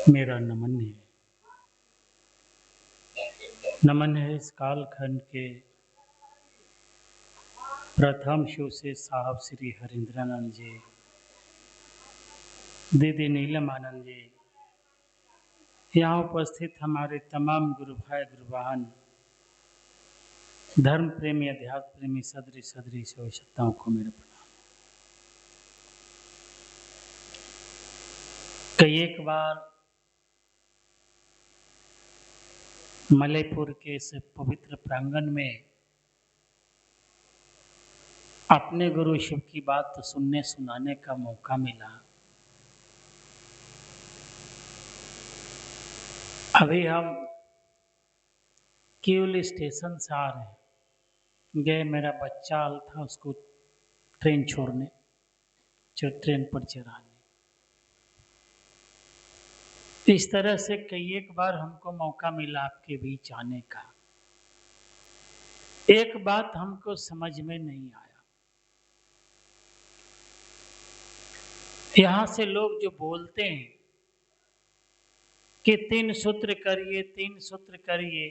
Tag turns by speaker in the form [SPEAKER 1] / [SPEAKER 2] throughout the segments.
[SPEAKER 1] मेरा नमन है। नमन है इस कालखंड के प्रथम शिवसे साहब श्री हरिंद्रानंद जी, दीदी नीलम आनंद जी, यहाँ उपस्थित हमारे तमाम गुरु भाई गुरुबहन, धर्म प्रेमी अध्यात्म प्रेमी सदरी सदरी शिवशक्ताओं को मेरा प्रणाम। कई एक बार मलयपुर के इस पवित्र प्रांगण में अपने गुरु शिव की बात सुनने सुनाने का मौका मिला। अभी हम केवल स्टेशन से आ रहे हैं, गए मेरा बच्चा आल था उसको ट्रेन छोड़ने, ट्रेन पर चढ़ाने। इस तरह से कई एक बार हमको मौका मिला आपके बीच आने का। एक बात हमको समझ में नहीं आया, यहां से लोग जो बोलते हैं कि 3 सूत्र करिए 3 सूत्र करिए,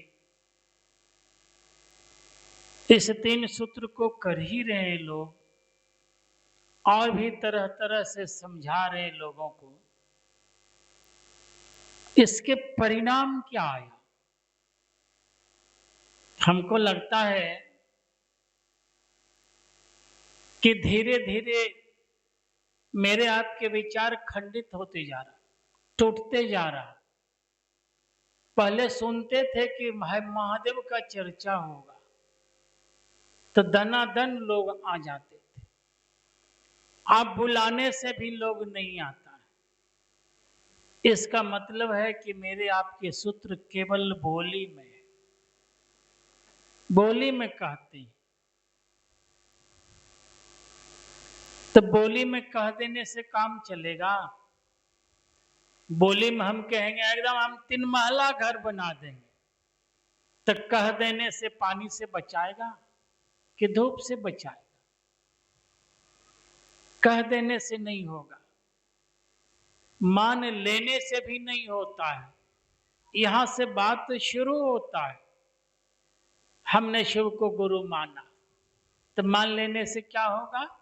[SPEAKER 1] इस 3 सूत्र को कर ही रहे लोग और भी तरह तरह से समझा रहे लोगों को। इसके परिणाम क्या आया? हमको लगता है कि धीरे धीरे मेरे आपके विचार खंडित होते जा रहा, टूटते जा रहा। पहले सुनते थे कि महादेव का चर्चा होगा तो दनादन लोग आ जाते थे, आप बुलाने से भी लोग नहीं आता है। इसका मतलब है कि मेरे आपके सूत्र केवल बोली में कहते हैं। तो बोली में कह देने से काम चलेगा? बोली में हम कहेंगे एकदम हम 3 महला घर बना देंगे, तो कह देने से पानी से बचाएगा कि धूप से बचाएगा? कह देने से नहीं होगा, मान लेने से भी नहीं होता है। यहां से बात शुरू होता है। हमने शिव को गुरु माना, तो मान लेने से क्या होगा?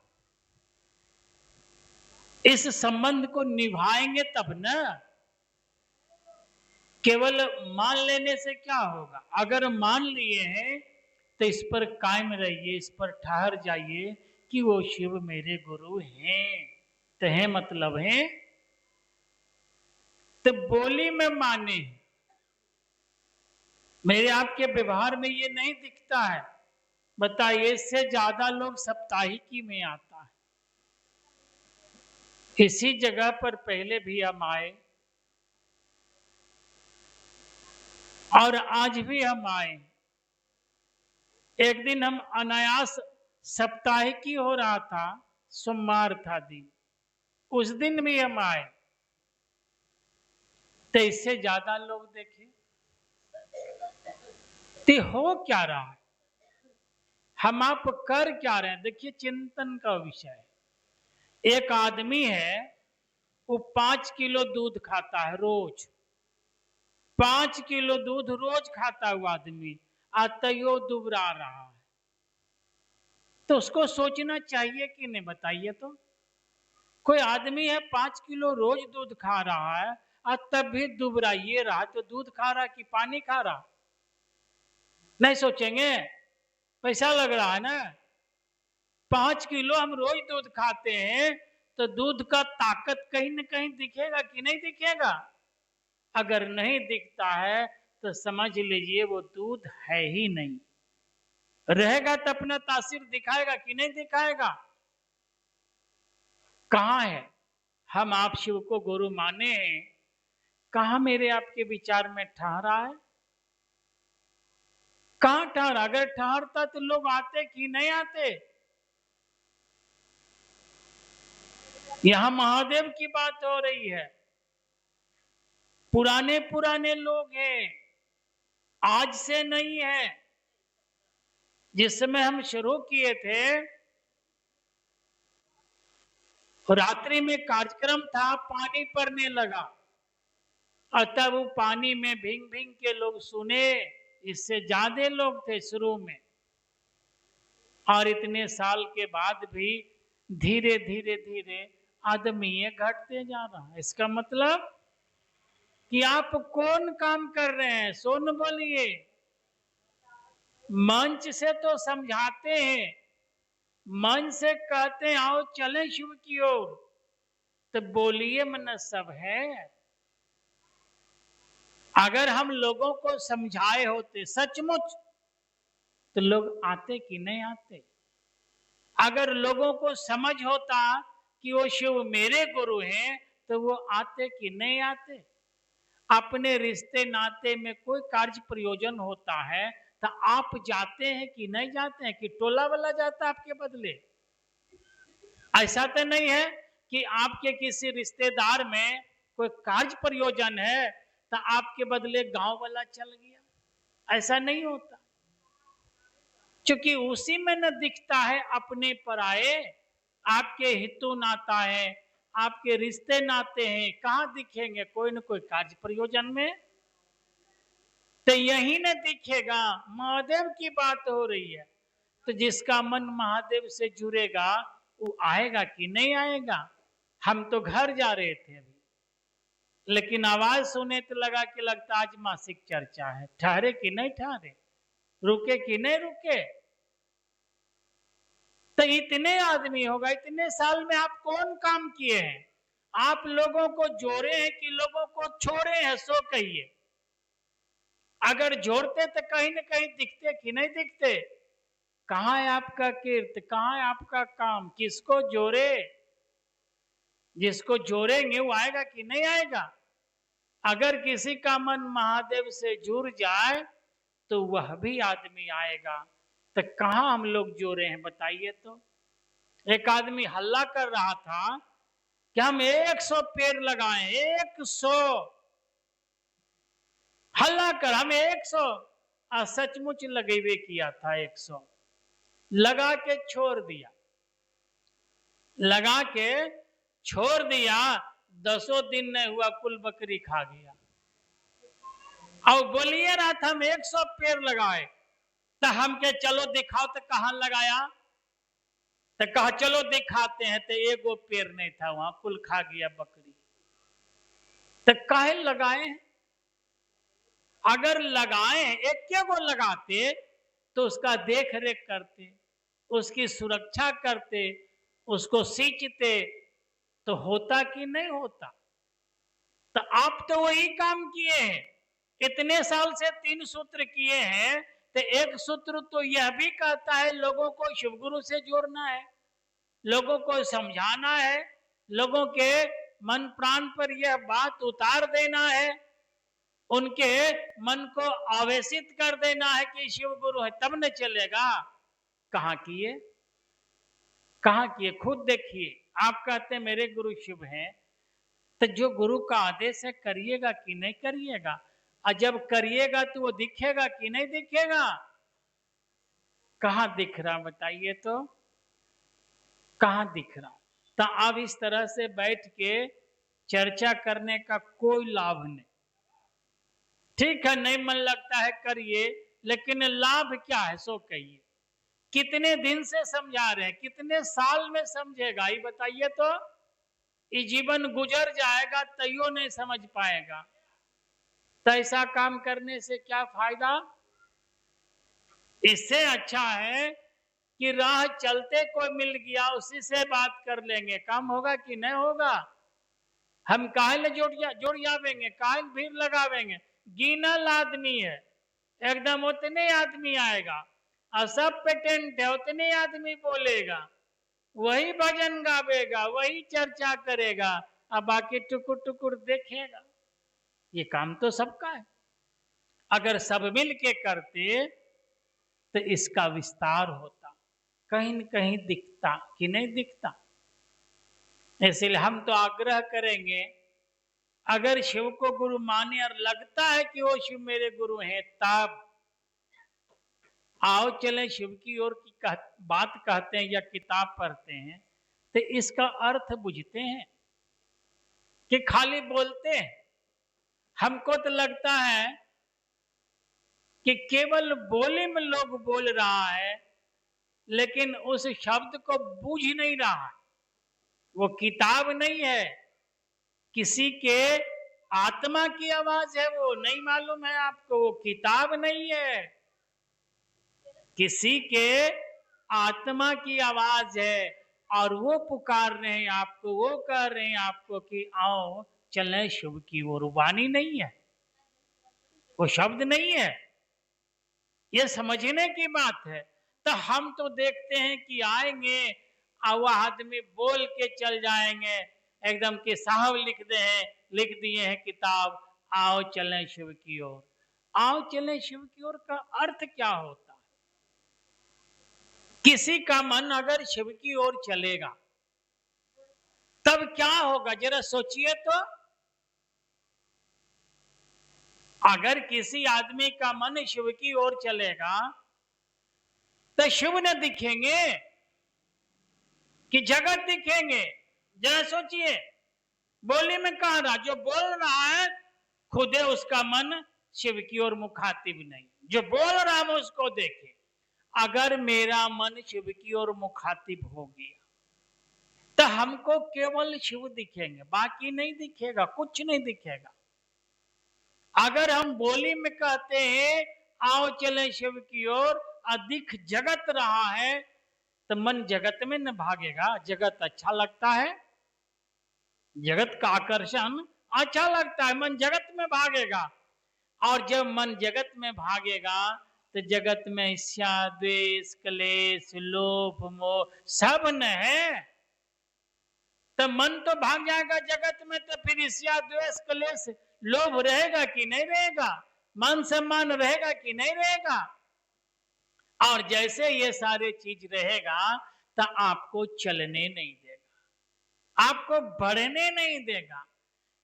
[SPEAKER 1] इस संबंध को निभाएंगे तब ना। केवल मान लेने से क्या होगा? अगर मान लिए हैं तो इस पर कायम रहिए, इस पर ठहर जाइए कि वो शिव मेरे गुरु हैं। तो है मतलब है, तो बोली में माने, मेरे आपके व्यवहार में ये नहीं दिखता है। बताइए, इससे ज्यादा लोग साप्ताहिकी में आता है। इसी जगह पर पहले भी हम आए और आज भी हम आए। एक दिन हम अनायास साप्ताहिकी हो रहा था, सोमवार था दिन, उस दिन भी हम आए, तो इससे ज्यादा लोग देखे। तो हो क्या रहा है, हम आप कर क्या रहे हैं? देखिए, चिंतन का विषय है। एक आदमी है, वो 5 किलो दूध खाता है रोज, 5 किलो दूध रोज खाता हुआ आदमी तैयो दुबरा रहा है। तो उसको सोचना चाहिए कि नहीं? बताइए तो। कोई आदमी है 5 किलो रोज दूध खा रहा है और तब भी दुबराइए रहा, तो दूध खा रहा कि पानी खा रहा? नहीं सोचेंगे? पैसा लग रहा है ना। 5 किलो हम रोज दूध खाते हैं तो दूध का ताकत कहीं न कहीं दिखेगा कि नहीं दिखेगा? अगर नहीं दिखता है तो समझ लीजिए वो दूध है ही नहीं। रहेगा तो अपना तासीर दिखाएगा कि नहीं दिखाएगा? कहां है? हम आप शिव को गुरु माने, कहां मेरे आपके विचार में ठहरा है? कहां ठहरा? अगर ठहरता तो लोग आते कि नहीं आते? यहां महादेव की बात हो रही है। पुराने पुराने लोग हैं, आज से नहीं है। जिस समय हम शुरू किए थे, रात्रि में कार्यक्रम था, पानी पड़ने लगा, और तब वो पानी में भींग भींग के लोग सुने, इससे ज्यादा लोग थे शुरू में, और इतने साल के बाद भी धीरे धीरे धीरे आदमी घटते जा रहा है। इसका मतलब कि आप कौन काम कर रहे हैं, सुन बोलिए। मंच से तो समझाते हैं, मन से कहते हैं आओ चलें शिव की ओर, तो बोलिए मन सब है। अगर हम लोगों को समझाए होते सचमुच तो लोग आते कि नहीं आते। अगर लोगों को समझ होता कि वो शिव मेरे गुरु हैं तो वो आते कि नहीं आते। अपने रिश्ते नाते में कोई कार्य प्रयोजन होता है तो आप जाते हैं कि नहीं जाते हैं, कि टोला वाला जाता है आपके बदले। ऐसा तो नहीं है कि आपके किसी रिश्तेदार में कोई कार्य प्रयोजन है तो आपके बदले गांव वाला चल गया, ऐसा नहीं होता। क्योंकि उसी में न दिखता है अपने पराए, आपके हितू नाता है, आपके रिश्ते नाते हैं, कहां दिखेंगे, कोई न कोई कार्य प्रयोजन में तो यही न दिखेगा। महादेव की बात हो रही है, तो जिसका मन महादेव से जुड़ेगा वो आएगा कि नहीं आएगा। हम तो घर जा रहे थे अभी, लेकिन आवाज सुने तो लगा कि लगता आज मासिक चर्चा है। ठहरे कि नहीं ठहरे, रुके कि नहीं रुके। तो इतने आदमी होगा, इतने साल में आप कौन काम किए हैं? आप लोगों को जोड़े हैं कि लोगों को छोड़े हैं, सो कहिए। अगर जोड़ते तो कहीं ना कहीं दिखते कि नहीं दिखते। कहां है आपका कीर्त, कहां है आपका काम, किसको जोड़े? जिसको जोड़ेंगे वो आएगा कि नहीं आएगा। अगर किसी का मन महादेव से जुड़ जाए तो वह भी आदमी आएगा। तो कहां हम लोग जोड़े हैं बताइए तो। एक आदमी हल्ला कर रहा था कि हम 100 पेड़ लगाएं, 100 हल्ला कर, हम 100 सचमुच लगेवे किया था। 100 लगा के छोड़ दिया, लगा के छोड़ दिया। 10 दिन नहीं हुआ कुल बकरी खा गया। और बोलिए रहा था हम 100 पेड़ लगाए, तो हम के चलो दिखाओ, तो कहां लगाया, तो कहा चलो दिखाते हैं, तो एगो पेड़ नहीं था वहां, कुल खा गया बकरी। तो काहे लगाए? अगर लगाए एक गो लगाते तो उसका देख रेख करते, उसकी सुरक्षा करते, उसको सींचते, तो होता कि नहीं होता। तो आप तो वही काम किए हैं, इतने साल से 3 सूत्र किए हैं। तो एक सूत्र तो यह भी कहता है लोगों को शिवगुरु से जोड़ना है, लोगों को समझाना है, लोगों के मन प्राण पर यह बात उतार देना है, उनके मन को आवेशित कर देना है कि शिव गुरु है, तब न चलेगा। कहां किए, कहां किए? खुद देखिए। आप कहते हैं मेरे गुरु शिव हैं, तो जो गुरु का आदेश है करिएगा कि नहीं करिएगा। और जब करिएगा तो वो दिखेगा कि नहीं दिखेगा। कहां दिख रहा बताइए तो, कहां दिख रहा। तो अब इस तरह से बैठ के चर्चा करने का कोई लाभ नहीं। ठीक है, नहीं मन लगता है करिए, लेकिन लाभ क्या है सो कहिए। कितने दिन से समझा रहे हैं, कितने साल में समझेगा ये बताइए तो। ये जीवन गुजर जाएगा तैयो नहीं समझ पाएगा, तो ऐसा काम करने से क्या फायदा। इससे अच्छा है कि राह चलते कोई मिल गया उसी से बात कर लेंगे, काम होगा कि नहीं होगा। हम काहे जुड़ जावेंगे, काहे भीड़ लगावेंगे। गिनल आदमी है, एकदम उतने आदमी आएगा, और सब पेटेंट है, उतने आदमी बोलेगा, वही भजन गावेगा, वही चर्चा करेगा, और बाकी टुकुर टुकुर देखेगा। ये काम तो सबका है। अगर सब मिल के करते तो इसका विस्तार होता, कहीं न कहीं दिखता कि नहीं दिखता। इसलिए हम तो आग्रह करेंगे, अगर शिव को गुरु माने और लगता है कि वो शिव मेरे गुरु हैं, तब आओ चले शिव की ओर की बात कहते हैं या किताब पढ़ते हैं, तो इसका अर्थ बुझते हैं कि खाली बोलते हैं। हमको तो लगता है कि केवल बोली में लोग बोल रहा है, लेकिन उस शब्द को बूझ नहीं रहा है। वो किताब नहीं है, किसी के आत्मा की आवाज है, वो नहीं मालूम है आपको। वो किताब नहीं है, किसी के आत्मा की आवाज है, और वो पुकार रहे हैं आपको, वो कह रहे हैं आपको कि आओ चलें शुभ की ओर। वाणी नहीं है, वो शब्द नहीं है, ये समझने की बात है। तो हम तो देखते हैं कि आएंगे और वह आदमी बोल के चल जाएंगे, एकदम कि साहब लिख दिए हैं किताब, आओ चलें शिव की ओर। आओ चलें शिव की ओर का अर्थ क्या होता है? किसी का मन अगर शिव की ओर चलेगा तब क्या होगा, जरा सोचिए तो। अगर किसी आदमी का मन शिव की ओर चलेगा तो शिव न दिखेंगे कि जगत दिखेंगे? जरा सोचिए, बोली में कह रहा, जो बोल रहा है खुद है उसका मन शिव की ओर मुखातिब नहीं, जो बोल रहा है उसको देखे। अगर मेरा मन शिव की ओर मुखातिब हो गया तो हमको केवल शिव दिखेंगे, बाकी नहीं दिखेगा, कुछ नहीं दिखेगा। अगर हम बोली में कहते हैं आओ चले शिव की ओर, अधिक जगत रहा है तो मन जगत में न भागेगा। जगत अच्छा लगता है, जगत का आकर्षण अच्छा लगता है, मन जगत में भागेगा। और जब मन जगत में भागेगा तो जगत में ईर्ष्या, द्वेष, क्लेश, लोभ, मोह सब न है, तो मन तो भाग जाएगा जगत में। तो फिर ईर्ष्या, द्वेष, क्लेश, लोभ रहेगा कि नहीं रहेगा? मान सम्मान रहेगा कि नहीं रहेगा? और जैसे ये सारे चीज रहेगा तो आपको चलने नहीं देगा, आपको बढ़ने नहीं देगा।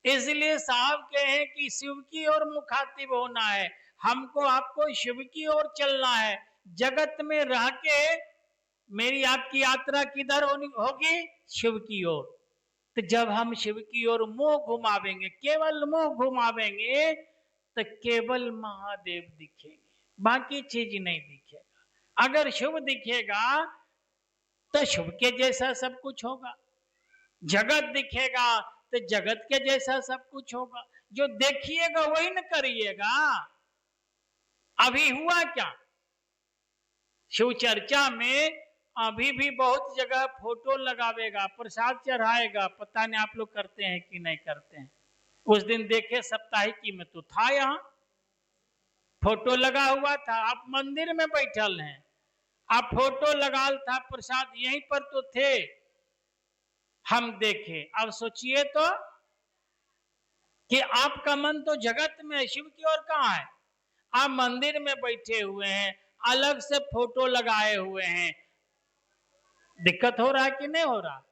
[SPEAKER 1] इसलिए साहब कहे कि शिव की ओर मुखातिब होना है, हमको आपको शिव की ओर चलना है। जगत में रह के मेरी आपकी यात्रा किधर होगी? शिव की ओर। तो जब हम शिव की ओर मुंह घुमावेंगे, केवल मुंह घुमावेंगे, तो केवल महादेव दिखेंगे, बाकी चीज नहीं दिखेगा। अगर शिव दिखेगा तो शिव के जैसा सब कुछ होगा, जगत दिखेगा तो जगत के जैसा सब कुछ होगा। जो देखिएगा वही न करिएगा। अभी हुआ क्या, शिव चर्चा में अभी भी बहुत जगह फोटो लगावेगा, प्रसाद चढ़ाएगा। पता नहीं आप लोग करते हैं कि नहीं करते हैं। उस दिन देखे साप्ताहिकी में तो था, यहाँ फोटो लगा हुआ था। आप मंदिर में बैठल हैं, आप फोटो लगा था, प्रसाद यहीं पर तो थे, हम देखे। अब सोचिए तो कि आपका मन तो जगत में है, शिव की ओर कहाँ है? आप मंदिर में बैठे हुए हैं, अलग से फोटो लगाए हुए हैं। दिक्कत हो रहा है कि नहीं हो रहा?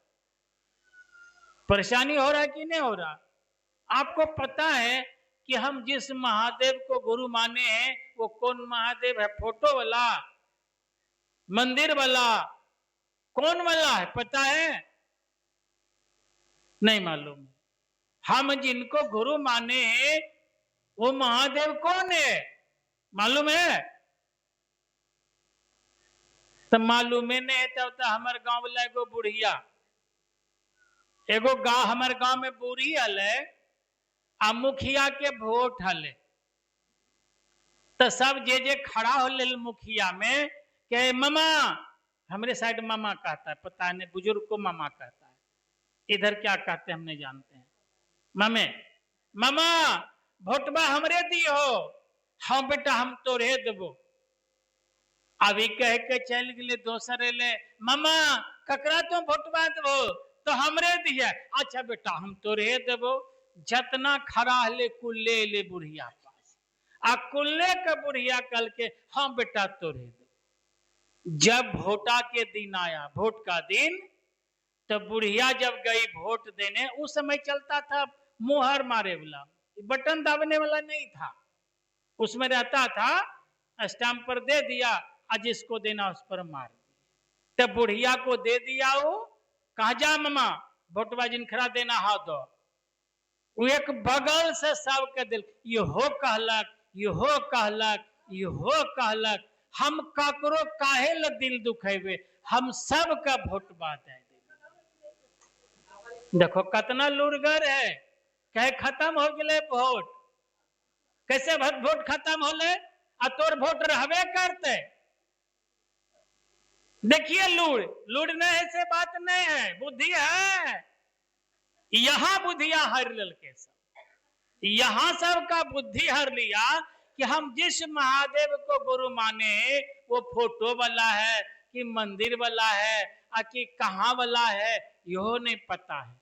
[SPEAKER 1] परेशानी हो रहा है कि नहीं हो रहा? आपको पता है कि हम जिस महादेव को गुरु माने हैं वो कौन महादेव है? फोटो वाला, मंदिर वाला, कौन वाला है पता है? नहीं मालूम। हम जिनको गुरु माने हैं वो महादेव कौन है मालूम है? तो मालूम है नहीं तब तो हमारे गांव वाला एगो बुढ़िया, एगो गांव हमारे गांव में बूढ़ी हले, आ मुखिया के वोट हले। तो सब जे खड़ा हो ले मुखिया में के मामा, हमारे साइड मामा कहता है, पता नहीं बुजुर्ग को मामा कहता है, इधर क्या कहते हैं हम नहीं जानते हैं। मामे, मामा वोटबा हमरे दियो। हाँ बेटा हम तो रे देबो। अभी कह के चल गए दोसर ले, मामा ककरा तो वोटबा देबो? तो हमरे दिया। अच्छा बेटा हम तो रे देबो। जतना खड़ा ले कुल्ले ले बुढ़िया पास, आ कुल्ले के बुढ़िया कल के हाँ बेटा तो रे देबो। जब वोटा के दिन आया, वोट का दिन, तो बुढ़िया जब गई वोट देने, उस समय चलता था मुहर मारे वाला, बटन दबने वाला नहीं था। उसमें रहता था स्टैंप पर दे दिया, आज जिसको देना उस पर मार दिया। तब बुढ़िया को दे दिया, वो कहा जा मामा वोटवा जिनखरा देना हाथ दो। वो एक बगल से सबके दिल इहो कहलक, इहो कहलक, इहो कहलक, हम ककरो काहे ल दिल दुखेबे, हम सबका वोटबा दे देबे। देखो कितना लुरगर है, कहे खत्म हो गए वोट, कैसे वोट खत्म होले, आ तोर वोट रहबे करते। देखिए लूड़ नहीं ऐसे बात नहीं है, बुद्धि है। यहां बुद्धिया हर ललके सब, यहां सबका बुद्धि हर लिया कि हम जिस महादेव को गुरु माने वो फोटो वाला है कि मंदिर वाला है कि कहाँ वाला है, यो नहीं पता है।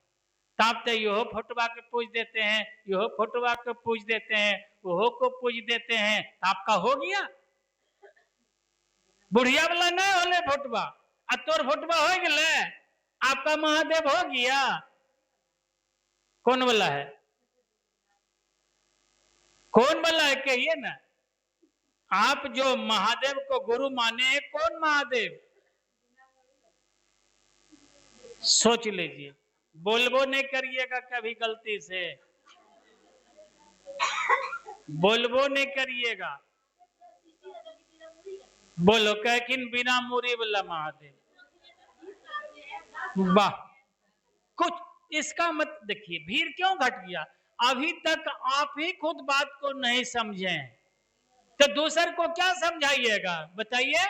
[SPEAKER 1] तब तो यो फोटोवा के पूज देते हैं, यो फोटोवा को पूज देते हैं, वो को पूज देते हैं। आपका हो गया बुढ़िया वाला नहीं होले फोटवा, आ तोर फोटवा हो गए, आपका महादेव हो गया। कौन वाला है, कौन वाला है कहिए ना। आप जो महादेव को गुरु माने हैं, कौन महादेव, सोच लीजिए। बोलबो नहीं करिएगा कभी गलती से, बोलबो नहीं करिएगा। बोलो कहकिन बिना मुरी वाला महादेव, वाह। कुछ इसका मत देखिए, भीड़ क्यों घट गया। अभी तक आप ही खुद बात को नहीं समझे तो दूसर को क्या समझाइएगा, बताइए।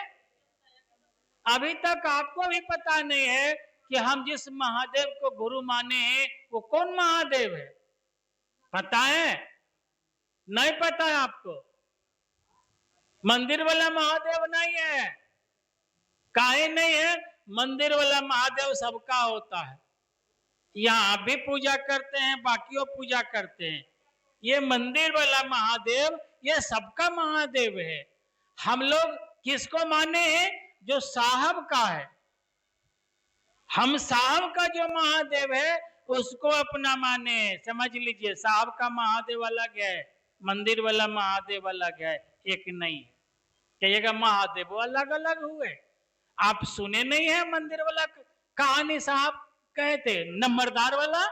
[SPEAKER 1] अभी तक आपको भी पता नहीं है कि हम जिस महादेव को गुरु माने हैं वो कौन महादेव है, पता है, नहीं पता है आपको। मंदिर वाला महादेव नहीं है, काहे नहीं है, मंदिर वाला महादेव सबका होता है। यहाँ आप भी पूजा करते हैं, बाकियों पूजा करते हैं। ये मंदिर वाला महादेव ये सबका महादेव है। हम लोग किसको माने हैं, जो साहब का है। हम साहब का जो महादेव है उसको अपना माने, समझ लीजिए। साहब का महादेव अलग है, मंदिर वाला महादेव अलग है, एक नहीं है। कहिएगा महादेव अलग अलग हुए। आप सुने नहीं है मंदिर वाला कहानी, साहब कहे थे नंबरदार वाला।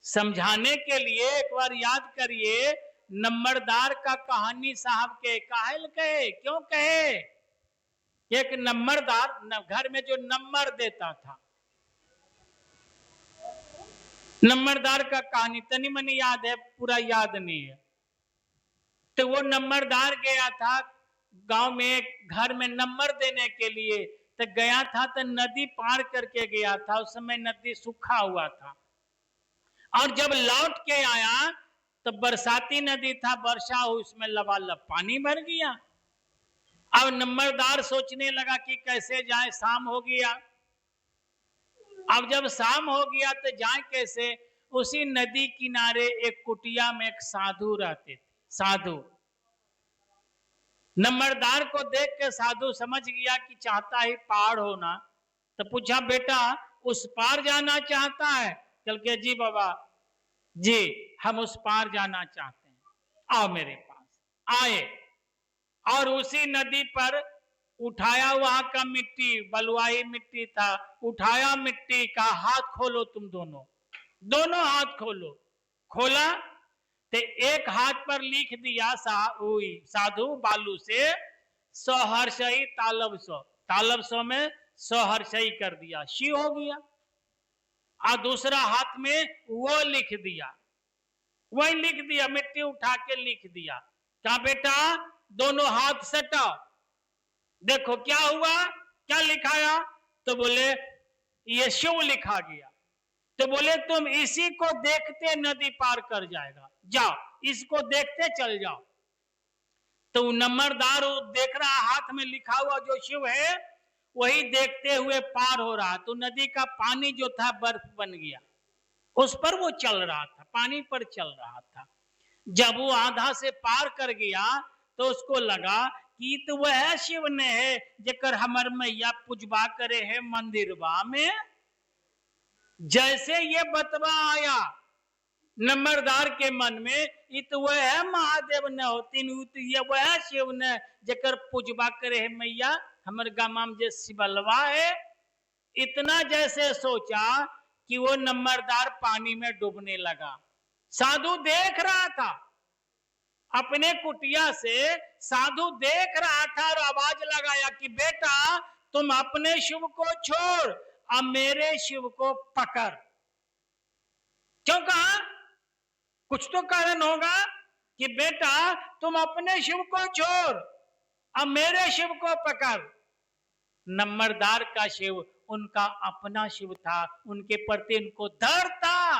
[SPEAKER 1] समझाने के लिए एक बार याद करिए, नंबरदार का कहानी साहब के काहे कहे, क्यों कहे। एक नंबरदार घर में जो नंबर देता था, नंबरदार का कहानी तनी मनी याद है, पूरा याद नहीं है। तो वो नंबरदार गया था गांव में घर में नंबर देने के लिए, तो गया था तो नदी पार करके गया था। उस समय नदी सूखा हुआ था, और जब लौट के आया तो बरसाती नदी था, वर्षा हुई, उसमें लबालब पानी भर गया। अब नंबरदार सोचने लगा कि कैसे जाए, शाम हो गया। अब जब शाम हो गया तो जाए कैसे। उसी नदी किनारे एक कुटिया में एक साधु रहते थे। साधु नंबरदार को देख के साधु समझ गया कि चाहता ही पार होना, तो पूछा बेटा उस पार जाना चाहता है। चल के जी बाबा जी हम उस पार जाना चाहते हैं, आओ मेरे पास। आए और उसी नदी पर उठाया वहां का मिट्टी, बलुआई मिट्टी था, उठाया मिट्टी का, हाथ खोलो तुम दोनों, दोनों हाथ खोलो। खोला तो एक हाथ पर लिख दिया साधु बालू से सहर्षई तालब सो, तालब सो में सहर्षई कर दिया, शी हो गया। और दूसरा हाथ में वो लिख दिया, वही लिख दिया, मिट्टी उठा के लिख दिया। कहा बेटा दोनों हाथ सटाओ, देखो क्या हुआ, क्या लिखाया। तो बोले ये शिव लिखा गया। तो बोले तुम इसी को देखते नदी पार कर जाएगा, जाओ इसको देखते चल जाओ। तो नंबरदार देख रहा हाथ में लिखा हुआ जो शिव है वही देखते हुए पार हो रहा। तो नदी का पानी जो था बर्फ बन गया, उस पर वो चल रहा था, पानी पर चल रहा था। जब वो आधा से पार कर गया तो उसको लगा कि तो वह शिव ने है जेकर हमर मैया पूजबा करे है मंदिरवा में। जैसे ये बतवा आया नंबरदार के मन में, ये तो वह महादेव न होतीन, ये वह शिव ने जेकर पूजबा करे है मैया हमर गामा में जे शिवलवा है। इतना जैसे सोचा कि वो नंबरदार पानी में डूबने लगा। साधु देख रहा था, अपने कुटिया से साधु देख रहा था और आवाज लगाया कि बेटा तुम अपने शिव को छोड़, अब मेरे शिव को पकड़। क्यों कहा? कुछ तो कारण होगा कि बेटा तुम अपने शिव को छोड़, अब मेरे शिव को पकड़। नंबरदार का शिव उनका अपना शिव था, उनके प्रति उनको डर था,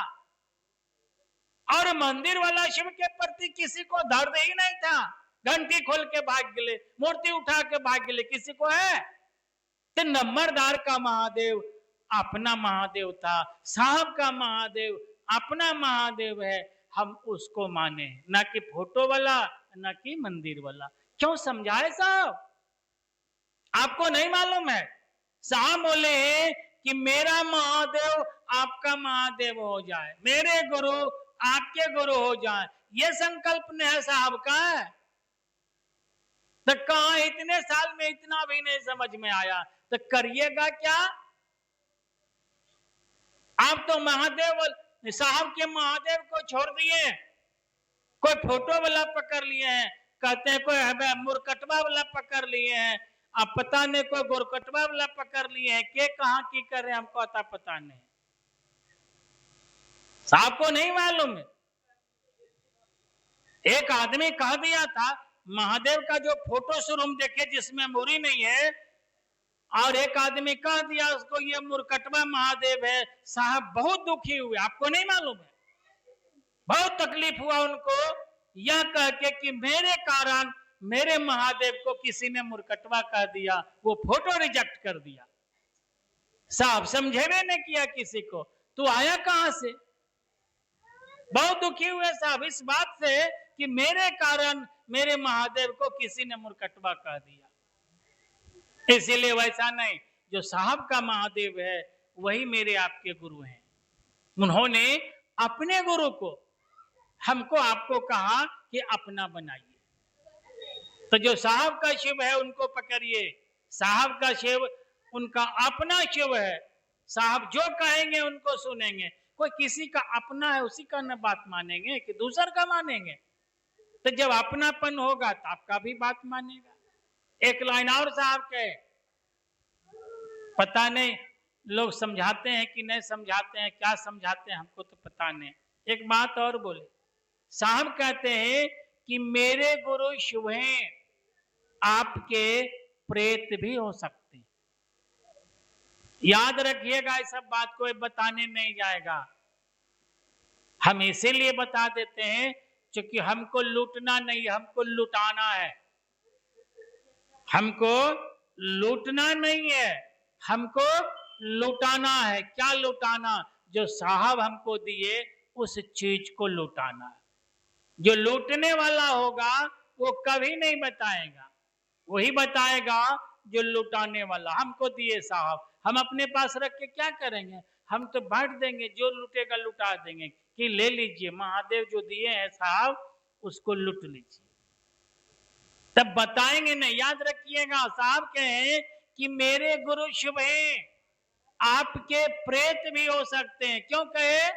[SPEAKER 1] और मंदिर वाला शिव के प्रति किसी को दर्द ही नहीं था। घंटी खोल के भाग गए, मूर्ति उठा के भाग गए, किसी को है? तो नंबरदार का महादेव अपना महादेव था, साहब का महादेव अपना महादेव है, हम उसको माने, ना कि फोटो वाला, ना कि मंदिर वाला। क्यों समझाए साहब? आपको नहीं मालूम है? साहब बोले हैं कि मेरा महादेव आपका महादेव हो जाए, मेरे गुरु आपके गुरु हो जाए, ये संकल्प है साहब का है। तो कहा इतने साल में इतना भी नहीं समझ में आया, तो करिएगा क्या? आप तो महादेव साहब के महादेव को छोड़ दिए, कोई फोटो वाला पकड़ लिए हैं, कहते हैं कोई मुरकटवा वाला पकड़ लिए हैं, अब पता नहीं कोई गोरकटवा वाला पकड़ लिए हैं, के कहां की कर रहे हमको आता पता नहीं, साहब को नहीं मालूम है। एक आदमी कह दिया था महादेव का जो फोटो शोरूम देखे जिसमें मूरी नहीं है, और एक आदमी कह दिया उसको ये मुरकटवा महादेव है। साहब बहुत दुखी हुए, आपको नहीं मालूम है? बहुत तकलीफ हुआ उनको यह कह के कि मेरे कारण मेरे महादेव को किसी ने मुरकटवा कह दिया, वो फोटो रिजेक्ट कर दिया। साहब समझेबे नहीं किया किसी को, तू आया कहां से? बहुत दुखी हुए साहब इस बात से कि मेरे कारण मेरे महादेव को किसी ने मुरकटवा कह दिया। इसीलिए वैसा नहीं, जो साहब का महादेव है वही मेरे आपके गुरु हैं। उन्होंने अपने गुरु को हमको आपको कहा कि अपना बनाइए। तो जो साहब का शिव है उनको पकड़िए, साहब का शिव उनका अपना शिव है, साहब जो कहेंगे उनको सुनेंगे। कोई किसी का अपना है उसी का न बात मानेंगे कि दूसर का मानेंगे? तो जब अपनापन होगा तो आपका भी बात मानेगा। एक लाइन और साहब के, पता नहीं लोग समझाते हैं कि नहीं समझाते हैं, क्या समझाते हैं हमको तो पता नहीं। एक बात और बोले, साहब कहते हैं कि मेरे गुरु शिव हैं, आपके प्रेत भी हो सकते हैं। याद रखिएगा, इस सब बात कोई बताने नहीं जाएगा, हम इसीलिए बता देते हैं क्योंकि हमको लूटना नहीं, हमको लुटाना है। हमको लूटना नहीं है, हमको लुटाना है। क्या लुटाना? जो साहब हमको दिए उस चीज को लुटाना है। जो लूटने वाला होगा वो कभी नहीं बताएगा, वही बताएगा जो लुटाने वाला। हमको दिए साहब, हम अपने पास रख के क्या करेंगे? हम तो बांट देंगे, जो लूटेगा लुटा देंगे कि ले लीजिए महादेव जो दिए हैं साहब उसको लूट लीजिए, तब बताएंगे नहीं। याद रखिएगा, साहब कहें कि मेरे गुरु शिव हैं, आपके प्रेत भी हो सकते हैं। क्यों कहे?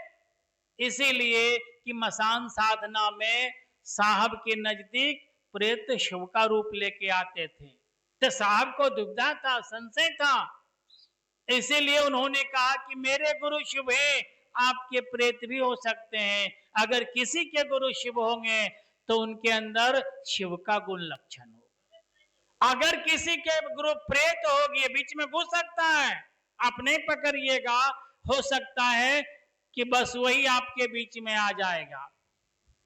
[SPEAKER 1] इसीलिए कि मसान साधना में साहब के नजदीक प्रेत शिव का रूप लेके आते थे, तो साहब को दुविधा था, संशय था, इसीलिए उन्होंने कहा कि मेरे गुरु शिव हैं, आपके प्रेत भी हो सकते हैं। अगर किसी के गुरु शिव होंगे तो उनके अंदर शिव का गुण लक्षण होगा। अगर किसी के गुरु प्रेत होगी, बीच में घुस सकता है, आप नहीं पकड़िएगा, हो सकता है कि बस वही आपके बीच में आ जाएगा,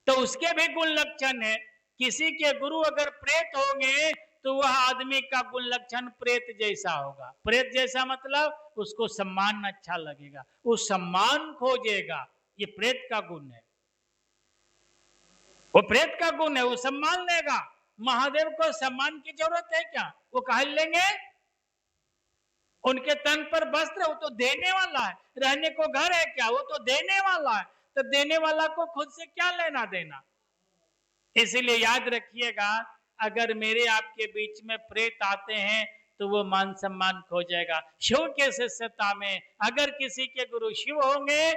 [SPEAKER 1] तो उसके भी गुण लक्षण है। किसी के गुरु अगर प्रेत होंगे तो वह आदमी का गुण लक्षण प्रेत जैसा होगा। प्रेत जैसा मतलब उसको सम्मान अच्छा लगेगा, वो सम्मान खोजेगा, ये प्रेत का गुण है, वो प्रेत का गुण है, वो सम्मान लेगा। महादेव को सम्मान की जरूरत है क्या? वो कहा लेंगे, उनके तन पर वस्त्र, वो तो देने वाला है। रहने को घर है क्या? वो तो देने वाला है। तो देने वाला को खुद से क्या लेना देना? इसलिए याद रखिएगा, अगर मेरे आपके बीच में प्रेत आते हैं तो वो मान सम्मान खो जाएगा। शिव के शिष्यता में अगर किसी के गुरु शिव होंगे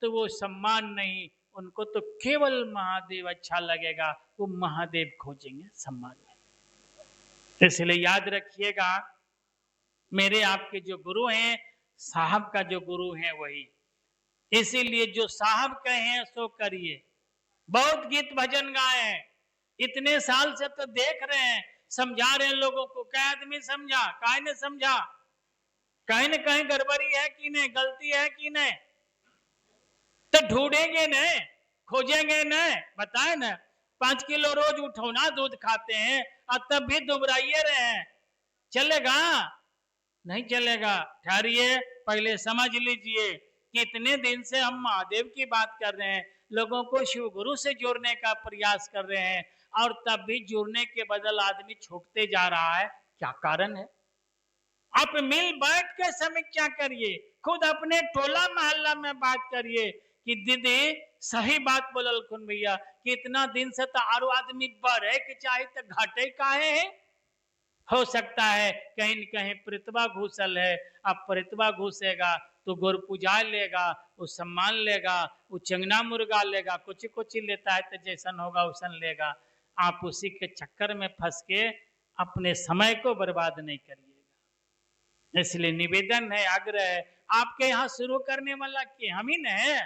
[SPEAKER 1] तो वो सम्मान नहीं, उनको तो केवल महादेव अच्छा लगेगा, वो महादेव खोजेंगे, सम्मान नहीं। इसलिए याद रखिएगा, मेरे आपके जो गुरु हैं, साहब का जो गुरु है वही, इसीलिए जो साहब कहे सो करिए। बहुत गीत भजन गाए हैं, इतने साल से तो देख रहे हैं, समझा रहे हैं लोगों को, क्या आदमी समझा, काय ने समझा, कहीं न कहीं गड़बड़ी है कि नहीं, गलती है कि नहीं, तो ढूंढेंगे न, खोजेंगे न, बताए न। 5 किलो रोज उठौना दूध खाते हैं और तब भी दुबराइए रहे हैं, चलेगा? नहीं चलेगा। ठहरिए, पहले समझ लीजिए कि इतने दिन से हम महादेव की बात कर रहे हैं, लोगों को शिव गुरु से जोड़ने का प्रयास कर रहे हैं, और तब भी जुड़ने के बदल आदमी छूटते जा रहा है। क्या कारण है? आप मिल बैठ के समीक्षा करिए, खुद अपने टोला मोहल्ला में बात करिए कि दीदी सही बात बोलल खुन भैया कि इतना दिन से तो आरो आदमी बढ़े के चाहे तो घटे काहे है। हो सकता है कहीं न कहीं प्रतिभा घुसल है। अब प्रतिभा घुसेगा तो गुरु पूजा लेगा, वो सम्मान लेगा, वो चंगना मुर्गा लेगा, कुछ लेता है तो जैसन होगा वैसन लेगा। आप उसी के चक्कर में फंस के अपने समय को बर्बाद नहीं करिएगा। इसलिए निवेदन है, आग्रह है, आपके यहाँ शुरू करने वाला के हम ही न है।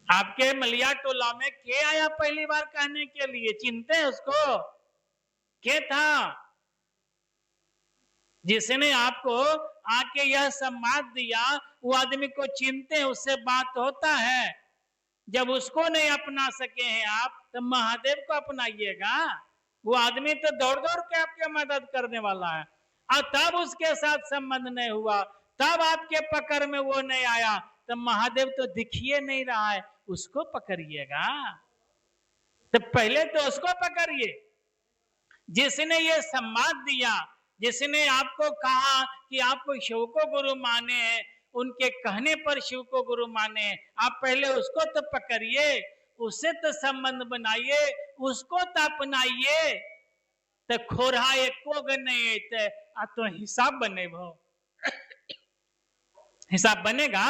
[SPEAKER 1] आपके मलिया टोला में के आया पहली बार कहने के लिए, चिंते हैं उसको? के था जिसने आपको आके यह सम्मान दिया? वो आदमी को चिंते हैं, उससे बात होता है। जब उसको नहीं अपना सके हैं आप, तो महादेव को अपनाइएगा। वो आदमी तो दौड़ दौड़ के आपके मदद करने वाला है, और तब उसके साथ संबंध नहीं हुआ, तब आपके पकड़ में वो नहीं आया, तो महादेव तो दिखिए नहीं रहा है, उसको पकड़िएगा। तो पहले तो उसको पकड़िए जिसने ये सम्मान दिया, जिसने आपको कहा कि आप शिव को गुरु माने हैं, उनके कहने पर शिव को गुरु माने। आप पहले उसको तो पकड़िए, उससे तो संबंध बनाइए, उसको तो अपनाइए। तो खोरा एको नहीं तो हिसाब बने भो हिसाब बनेगा।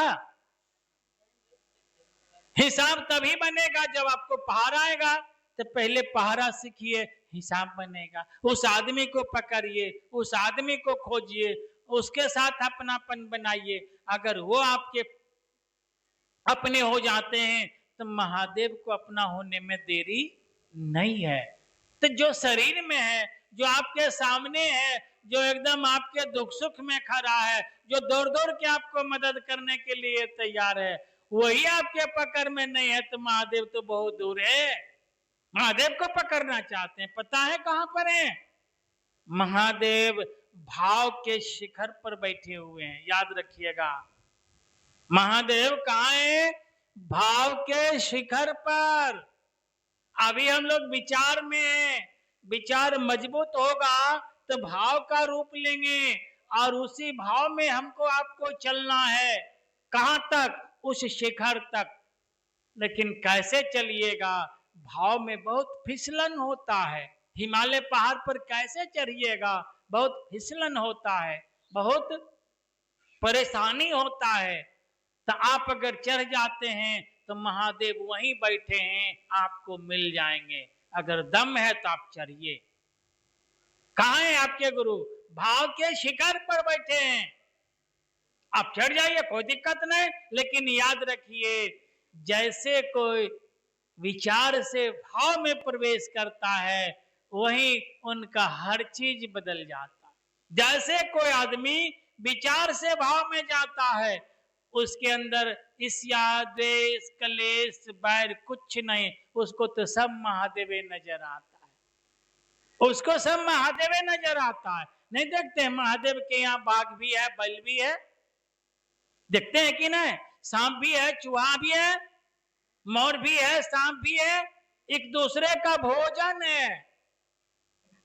[SPEAKER 1] हिसाब तभी बनेगा जब आपको पहाड़ा आएगा। तो पहले पहाड़ा सीखिए, हिसाब बनेगा। उस आदमी को पकड़िए, उस आदमी को खोजिए, उसके साथ अपनापन बनाइए। अगर वो आपके अपने हो जाते हैं तो महादेव को अपना होने में देरी नहीं है। तो जो शरीर में है, जो आपके सामने है, जो एकदम आपके दुख सुख में खड़ा है, जो दौड़ दौड़ के आपको मदद करने के लिए तैयार है, वही आपके पकड़ में नहीं है, तो महादेव तो बहुत दूर है। महादेव को पकड़ना चाहते हैं, पता है कहां पर है? महादेव भाव के शिखर पर बैठे हुए हैं, याद रखिएगा। महादेव कहां है? भाव के शिखर पर। अभी हम लोग विचार में हैं, विचार मजबूत होगा तो भाव का रूप लेंगे, और उसी भाव में हमको आपको चलना है। कहां तक? उस शिखर तक। लेकिन कैसे चलिएगा? भाव में बहुत फिसलन होता है। हिमालय पहाड़ पर कैसे चढ़िएगा? बहुत फिसलन होता है, बहुत परेशानी होता है। तो आप अगर चढ़ जाते हैं तो महादेव वहीं बैठे हैं, आपको मिल जाएंगे। अगर दम है तो आप चढ़िए। कहां है आपके गुरु? भाव के शिखर पर बैठे हैं। आप चढ़ जाइए, कोई दिक्कत नहीं। लेकिन याद रखिए, जैसे कोई विचार से भाव में प्रवेश करता है, वहीं उनका हर चीज बदल जाता है। जैसे कोई आदमी विचार से भाव में जाता है, उसके अंदर ईर्ष्या, द्वेष, कलेश, बैर कुछ नहीं, उसको तो सब महादेव नजर आता है। उसको सब महादेव नजर आता है। नहीं देखते हैं महादेव के यहाँ बाघ भी है, बैल भी है, देखते हैं कि नहीं? सांप भी है, चूहा भी है, मोर भी है, सांप भी है, एक दूसरे का भोजन है।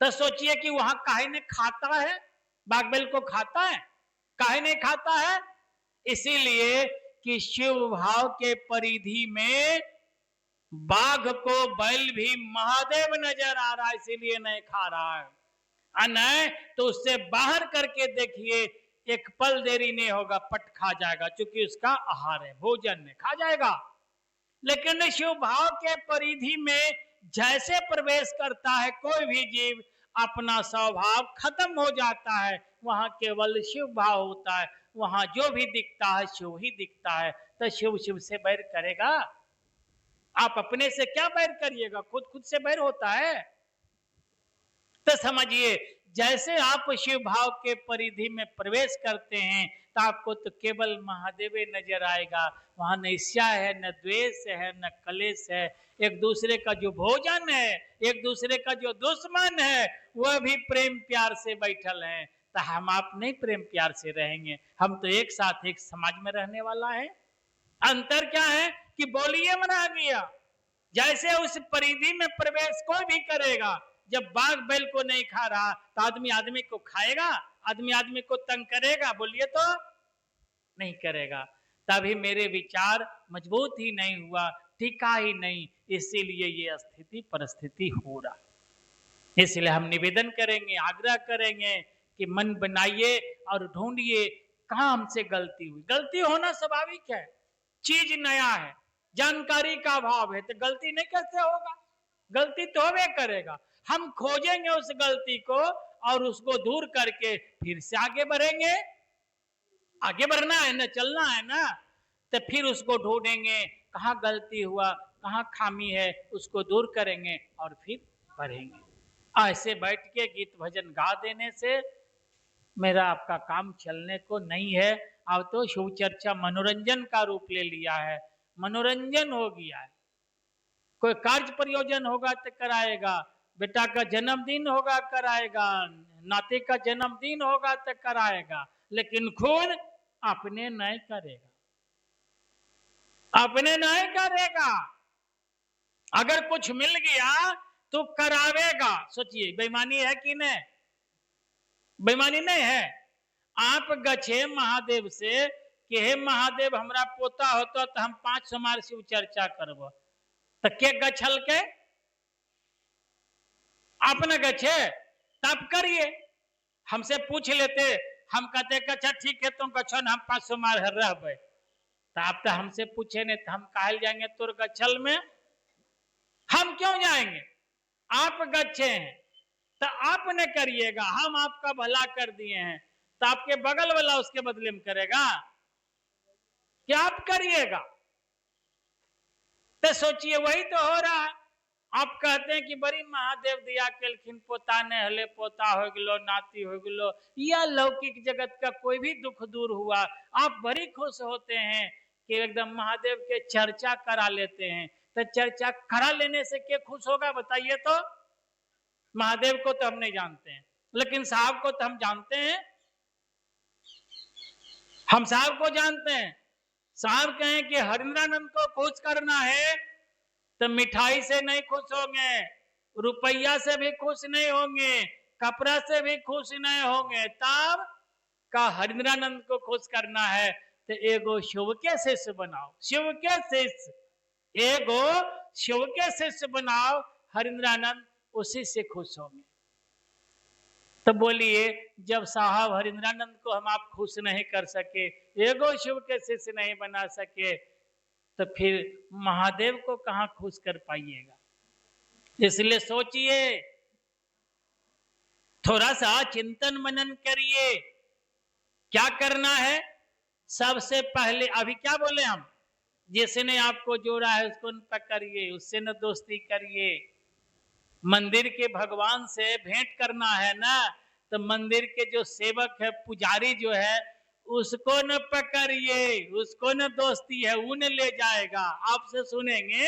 [SPEAKER 1] तो सोचिए कि वहां काहे ने खाता है? बाघ बैल को खाता है? काहे नहीं खाता है? इसीलिए कि शिव भाव के परिधि में बाघ को बैल भी महादेव नजर आ रहा है, इसीलिए नहीं खा रहा है। नहीं तो उससे बाहर करके देखिए, एक पल देरी नहीं होगा, पट खा जाएगा, क्योंकि उसका आहार है, भोजन है, खा जाएगा। लेकिन शिव भाव के परिधि में जैसे प्रवेश करता है कोई भी जीव, अपना स्वभाव खत्म हो जाता है, वहां केवल शिव भाव होता है, वहां जो भी दिखता है शिव ही दिखता है। तो शिव शिव से बैर करेगा? आप अपने से क्या बैर करिएगा, खुद खुद से बैर होता है। तो समझिए, जैसे आप शिव भाव के परिधि में प्रवेश करते हैं तो आपको तो केवल महादेव नजर आएगा, वहां न ईर्ष्या है, न द्वेष है, न कलेश है। एक दूसरे का जो भोजन है, एक दूसरे का जो दुश्मन है, वह भी प्रेम प्यार से बैठल है। तो हम आप नहीं प्रेम प्यार से रहेंगे, हम तो एक साथ एक समाज में रहने वाला है। अंतर क्या है कि बोलिए मना गया, जैसे उस परिधि में प्रवेश कोई भी करेगा, जब बाघ बैल को नहीं खा रहा तो आदमी आदमी को खाएगा, आदमी आदमी को तंग करेगा? बोलिए तो नहीं करेगा। तभी मेरे विचार मजबूत ही नहीं हुआ, टिका ही नहीं, इसीलिए ये स्थिति परिस्थिति हो रहा। इसलिए हम निवेदन करेंगे, आग्रह करेंगे कि मन बनाइए और ढूंढिए कहां हमसे गलती हुई। गलती होना स्वाभाविक है, चीज नया है, जानकारी का अभाव है, तो गलती नहीं कैसे होगा? गलती तो होवे करेगा। हम खोजेंगे उस गलती को और उसको दूर करके फिर से आगे बढ़ेंगे। आगे बढ़ना है ना, चलना है ना, तो फिर उसको ढूंढेंगे कहाँ गलती हुआ, कहाँ खामी है, उसको दूर करेंगे और फिर बढ़ेंगे। ऐसे बैठ के गीत भजन गा देने से मेरा आपका काम चलने को नहीं है। अब तो शिव चर्चा मनोरंजन का रूप ले लिया है, मनोरंजन हो गया है। कोई कार्य प्रयोजन होगा तो कराएगा, बेटा का जन्मदिन होगा कराएगा, नाते का जन्मदिन होगा तो कराएगा, लेकिन खुद अपने नहीं करेगा, अपने नहीं करेगा। अगर कुछ मिल गया तो करावेगा। सोचिए, बेईमानी है कि नहीं? बेईमानी नहीं है। आप गछे महादेव से कि हे महादेव, हमरा पोता होता तो हम 5 सोमवार शिव चर्चा करब, तो के गछल के? आपने गछे तब करिए। हमसे पूछ लेते, हम कहते अच्छा ठीक है तुम गछो न, हम 5 सोमवार रहबे। तो आप तो हमसे पूछे नहीं, तो हम कहल जाएंगे तोर गछल में? हम क्यों जाएंगे? आप गच्छे हैं तो आपने करिएगा, हम आपका भला कर दिए हैं तो आपके बगल वाला उसके बदले में करेगा क्या? आप करिएगा। तो सोचिए, वही तो हो रहा है। आप कहते हैं कि बड़ी महादेव दिया केलखिन, पोता ने हले पोता हो गलो, नाती हो गलो, या लौकिक जगत का कोई भी दुख दूर हुआ, आप बड़ी खुश होते हैं कि एकदम महादेव के चर्चा करा लेते हैं। तो चर्चा करा लेने से क्या खुश होगा बताइए तो? महादेव को तो हम नहीं जानते हैं, लेकिन साहब को तो हम जानते हैं। हम साहब को जानते हैं। साहब कहें कि हरिंद्रानंद को खुश करना है तो मिठाई से नहीं खुश होंगे, रुपया से भी खुश नहीं होंगे, कपड़ा से भी खुश नहीं होंगे। तब का हरिंद्रानंद को खुश करना है तो एगो शिव के शिष्य बनाओ, शिव के शिष्य, एगो शिव के शिष्य बनाओ, हरिंद्रानंद उसी से खुश होंगे। तो बोलिए, जब साहब हरिंद्रानंद को हम आप खुश नहीं कर सके, एगो शिव के शिष्य नहीं बना सके, तो फिर महादेव को कहां खुश कर पाइएगा? इसलिए सोचिए, थोड़ा सा चिंतन मनन करिए, क्या करना है। सबसे पहले अभी क्या बोले हम, जिसने आपको जोड़ा है उसको न पकड़िए, उससे न दोस्ती करिए। मंदिर के भगवान से भेंट करना है ना, तो मंदिर के जो सेवक है, पुजारी जो है, उसको न पकड़िए, उसको न दोस्ती है, उन्हें ले जाएगा। आपसे सुनेंगे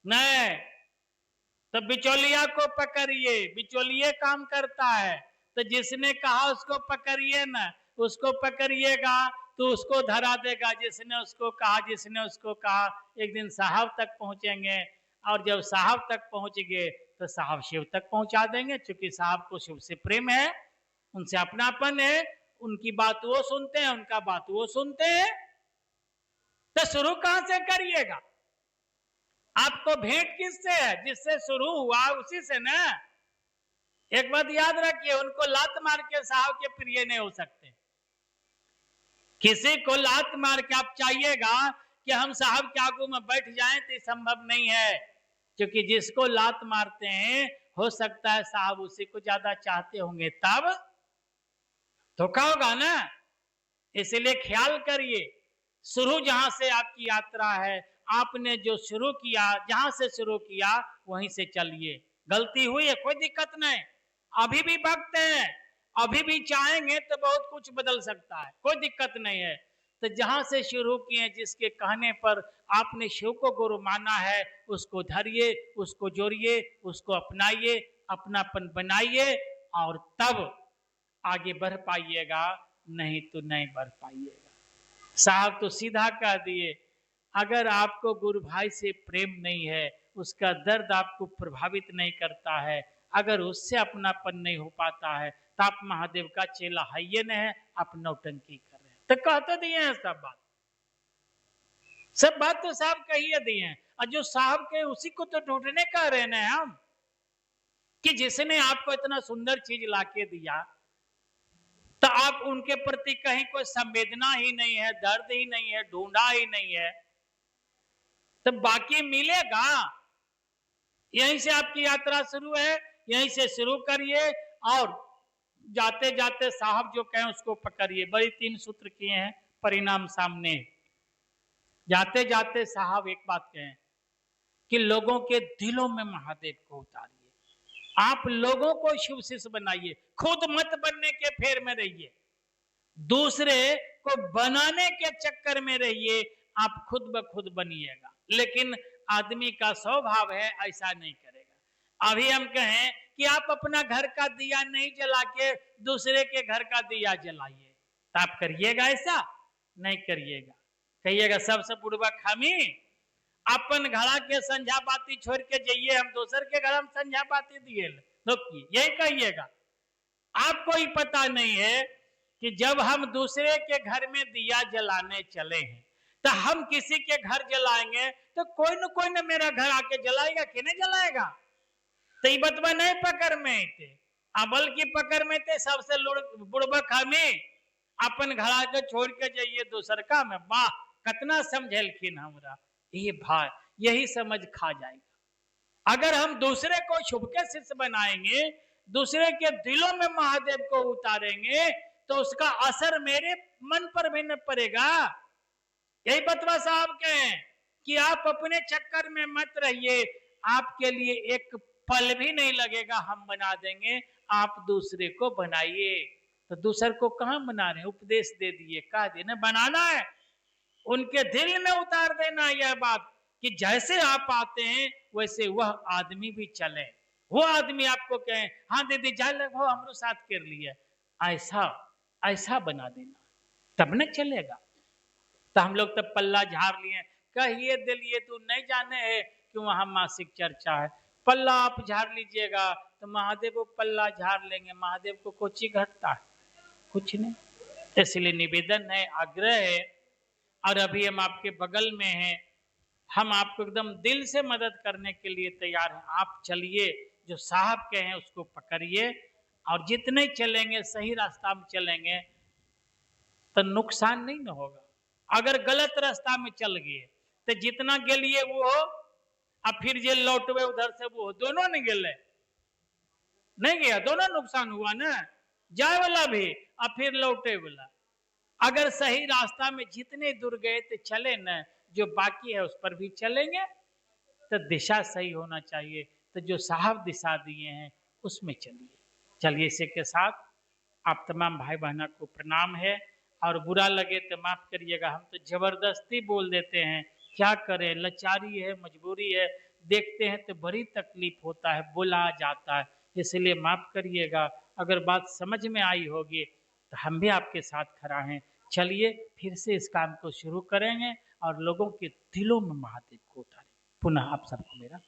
[SPEAKER 1] नहीं, तो बिचौलिया को पकड़िए, बिचौलिए काम करता है। तो जिसने कहा उसको पकड़िए ना, उसको पकड़िएगा तो उसको धरा देगा। जिसने उसको कहा, जिसने उसको कहा, एक दिन साहब तक पहुंचेंगे, और जब साहब तक पहुंच गए तो साहब शिव तक पहुंचा देंगे, क्योंकि साहब को शिव से प्रेम है, उनसे अपनापन है, उनकी बात वो सुनते हैं, उनका बात वो सुनते हैं। तो शुरू कहां से करिएगा? आपको भेंट किससे है? जिससे शुरू हुआ उसी से ना। एक बात याद रखिए, उनको लात मार के साहब के प्रिय नहीं हो सकते। किसी को लात मार के आप चाहिएगा कि हम साहब के आगू में बैठ जाएं, तो संभव नहीं है, क्योंकि जिसको लात मारते हैं हो सकता है साहब उसी को ज्यादा चाहते होंगे, तब धोखा होगा ना। इसलिए ख्याल करिए, शुरू जहां से आपकी यात्रा है, आपने जो शुरू किया, जहां से शुरू किया वहीं से चलिए। गलती हुई है कोई दिक्कत नहीं, अभी भी वक्त है, अभी भी चाहेंगे तो बहुत कुछ बदल सकता है, कोई दिक्कत नहीं है। तो जहां से शुरू किए, जिसके कहने पर आपने शिव को गुरु माना है, उसको धरिए, उसको जोड़िए, उसको अपनाइए, अपनापन बनाइए, और तब आगे बढ़ पाइएगा, नहीं तो नहीं बढ़ पाइएगा। साहब तो सीधा कह दिए, अगर आपको गुरु भाई से प्रेम नहीं है, उसका दर्द आपको प्रभावित नहीं करता है, अगर उससे अपनापन नहीं हो पाता है, तो आप महादेव का चेला है ये नहीं है, आप नौटंकी कर रहे हैं। तो कहते दिए हैं सब बात तो साहब कहिए दिए हैं, और जो साहब के उसी को तो ढूंढने का रहना है हम, कि जिसने आपको इतना सुंदर चीज लाके दिया, तो आप उनके प्रति कहीं कोई संवेदना ही नहीं है, दर्द ही नहीं है, ढूंढा ही नहीं है, तो बाकी मिलेगा। यहीं से आपकी यात्रा शुरू है, यहीं से शुरू करिए, और जाते जाते साहब जो कहें उसको पकड़िए। बड़ी 3 सूत्र किए हैं, परिणाम सामने। जाते जाते साहब एक बात कहें कि लोगों के दिलों में महादेव को उतारिए, आप लोगों को शिव शिष्य बनाइए, खुद मत बनने के फेर में रहिए, दूसरे को बनाने के चक्कर में रहिए, आप खुद ब खुद बनिएगा। लेकिन आदमी का स्वभाव है ऐसा नहीं करेगा। अभी हम कहें कि आप अपना घर का दिया नहीं जला के दूसरे के घर का दिया जलाइए, तो आप करिएगा ऐसा? नहीं करिएगा। कहिएगा सबसे बुड़बक हमी, अपन घड़ा के संझा बाती छोड़ के जाइए, हम दूसर के घर हम संझा बाती दिए, यही कहिएगा। आपको ही पता नहीं है कि जब हम दूसरे के घर में दिया जलाने चले हैं, तो हम किसी के घर जलाएंगे तो कोई न मेरा घर आके जलाएगा कि नहीं जलाएगा। तो ये बतवा नहीं पकड़ में थे, अबल की पकड़ में थे सबसे बुड़बक हमें, अपन घड़ा के छोड़ के जाइए दूसर का में, वाह कितना समझेलखिन हमरा, ये भाई यही समझ खा जाएगा। अगर हम दूसरे को शुभ के शिष्य बनाएंगे, दूसरे के दिलों में महादेव को उतारेंगे, तो उसका असर मेरे मन पर भी न पड़ेगा। यही बतवा साहब कहें कि आप अपने चक्कर में मत रहिए, आपके लिए एक पल भी नहीं लगेगा, हम बना देंगे, आप दूसरे को बनाइए। तो दूसरे को कहां बना रहे हैं, उपदेश दे दिए, कह देना बनाना है, उनके दिल में उतार देना यह बात कि जैसे आप आते हैं वैसे वह आदमी भी चले, वो आदमी आपको कहे हाँ दीदी जा लगो हमरो साथ कर लिया, ऐसा ऐसा बना देना, तब न चलेगा। तो हम लोग तब पल्ला झाड़ लिए, कहिए दिलिए तू नहीं जाने है कि वहां मासिक चर्चा है, पल्ला आप झाड़ लीजिएगा तो महादेव को पल्ला झाड़ लेंगे, महादेव को कुछ ही घटता है, कुछ नहीं। इसलिए निवेदन है, आग्रह है, और अभी हम आपके बगल में हैं, हम आपको एकदम दिल से मदद करने के लिए तैयार हैं। आप चलिए, जो साहब के हैं उसको पकड़िए, और जितने चलेंगे सही रास्ता में चलेंगे तो नुकसान नहीं न होगा। अगर गलत रास्ता में चल गए तो जितना गेलिए वो हो, अब फिर जे लौटवे उधर से वो हो, दोनों नहीं गेले, नहीं गया, दोनों नुकसान हुआ ना, जाए वाला भी और फिर लौटे वाला। अगर सही रास्ता में जितने दूर गए तो चले न, जो बाकी है उस पर भी चलेंगे, तो दिशा सही होना चाहिए। तो जो साहब दिशा दिए हैं उसमें चलिए। चलिए, इसी के साथ आप तमाम भाई बहना को प्रणाम है, और बुरा लगे तो माफ करिएगा, हम तो जबरदस्ती बोल देते हैं, क्या करें, लाचारी है, मजबूरी है, देखते हैं तो बड़ी तकलीफ होता है, बुला जाता है, इसलिए माफ करिएगा। अगर बात समझ में आई होगी तो हम भी आपके साथ खड़ा हैं। चलिए फिर से इस काम को शुरू करेंगे और लोगों के दिलों में महादेव को उतारें। पुनः आप सबको मेरा